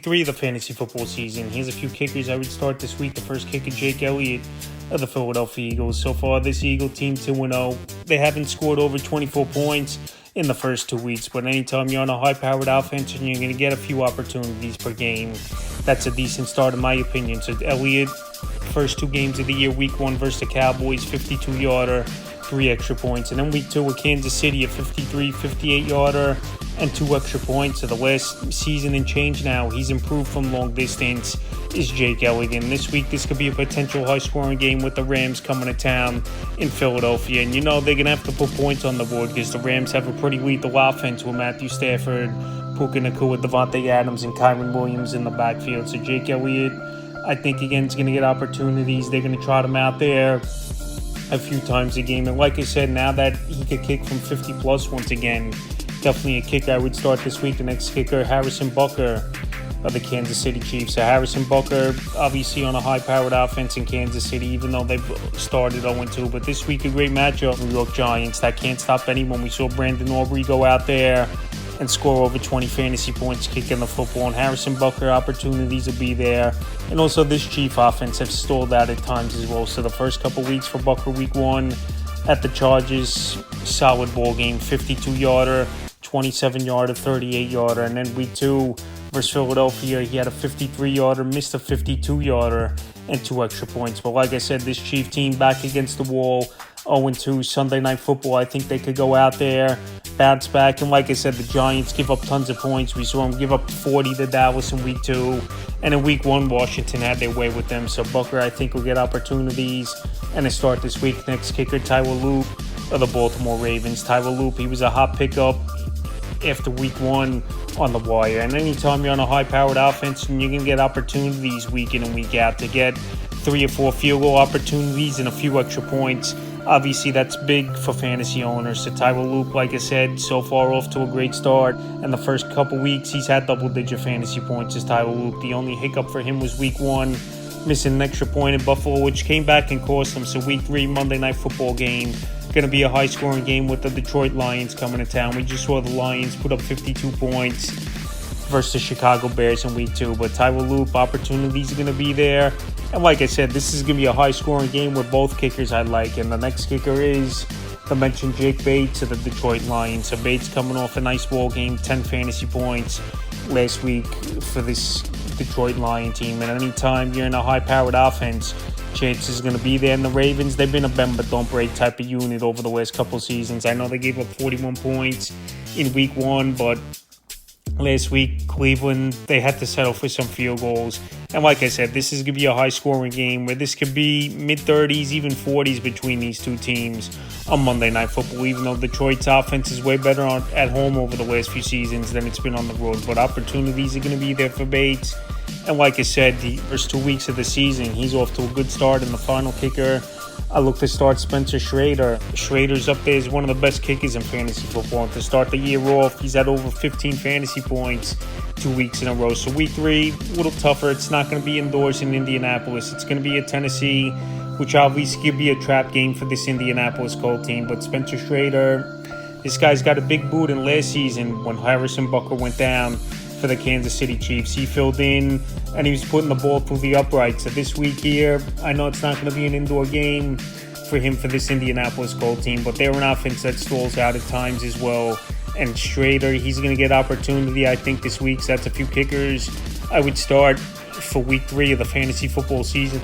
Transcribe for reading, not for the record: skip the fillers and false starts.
week 3 of the fantasy football season. Here's a few kickers I would start this week. The first kicker, Jake Elliott of the Philadelphia Eagles. So far, this Eagle team 2-0. They haven't scored over 24 points in the first 2 weeks, but anytime you're on a high-powered offense and you're going to get a few opportunities per game, that's a decent start in my opinion. So Elliott, first 2 games of the year, week 1 versus the Cowboys, 52-yarder, 3 extra points. And then week 2 with Kansas City, a 53, 58-yarder, and 2 extra points. So the last season and change now, he's improved from long distance, is Jake Elliott. And this week, this could be a potential high-scoring game with the Rams coming to town in Philadelphia. And you know they're going to have to put points on the board because the Rams have a pretty lethal offense with Matthew Stafford, Puka Nacua, Devontae Adams, and Kyren Williams in the backfield. So Jake Elliott, I think, again, is going to get opportunities. They're going to trot him out there a few times a game. And like I said, now that he could kick from 50-plus once again, definitely a kicker I would start this week. The next kicker, Harrison Butker of the Kansas City Chiefs. So Harrison Butker, obviously on a high-powered offense in Kansas City, even though they've started 0-2. But this week, a great matchup. New York Giants, that can't stop anyone. We saw Brandon Aubrey go out there and score over 20 fantasy points kicking the football. And Harrison Butker, opportunities will be there. And also this Chief offense have stalled out at times as well. So the first couple weeks for Butker, week 1 at the Chargers, solid ball game, 52-yarder, 27-yarder, 38-yarder. And then week 2 versus Philadelphia, he had a 53-yarder, missed a 52-yarder, and 2 extra points. But like I said, this Chief team back against the wall, 0-2, Sunday Night Football. I think they could go out there, bounce back. And like I said, the Giants give up tons of points. We saw them give up 40 to Dallas in week 2. And in week 1, Washington had their way with them. So Butker, I think, will get opportunities. And to start this week, next kicker, Tyler Loop of the Baltimore Ravens. Tyler Loop, he was a hot pickup after week 1 on the wire. And anytime you're on a high-powered offense, and you're going to get opportunities week in and week out to get 3 or 4 field goal opportunities and a few extra points. Obviously, that's big for fantasy owners. So Tyler Loop, like I said, so far off to a great start. And the first couple weeks, he's had double-digit fantasy points as Tyler Loop. The only hiccup for him was week 1, missing an extra point in Buffalo, which came back and cost him. So week 3, Monday Night Football game, going to be a high-scoring game with the Detroit Lions coming to town. We just saw the Lions put up 52 points versus the Chicago Bears in week 2. But Tyler Loop, opportunities are going to be there. And like I said, this is going to be a high-scoring game with both kickers I like. And the next kicker is the mentioned Jake Bates of the Detroit Lions. So Bates coming off a nice ball game, 10 fantasy points last week for this Detroit Lion team. And anytime you're in a high-powered offense, chances are going to be there. And the Ravens, they've been a bend but don't break type of unit over the last couple seasons. I know they gave up 41 points in week 1, but last week, Cleveland, they had to settle for some field goals. And like I said, this is going to be a high-scoring game where this could be mid-30s, even 40s between these two teams on Monday Night Football, even though Detroit's offense is way better at home over the last few seasons than it's been on the road. But opportunities are going to be there for Bates. And like I said, the first 2 weeks of the season, he's off to a good start. And the final kicker, I look to start Spencer Schrader. Schrader's up there as one of the best kickers in fantasy football. And to start the year off, he's had over 15 fantasy points 2 weeks in a row. So week 3, a little tougher. It's not going to be indoors in Indianapolis. It's going to be at Tennessee, which obviously could be a trap game for this Indianapolis Colts team. But Spencer Schrader, this guy's got a big boot in last season when Harrison Butker went down for the Kansas City Chiefs. He filled in and he was putting the ball through the uprights. So this week here, I know it's not going to be an indoor game for him for this Indianapolis Colts team, but they're an offense that stalls out at times as well. And Schrader, he's going to get opportunity, I think, this week. So that's a few kickers I would start for week 3 of the fantasy football season.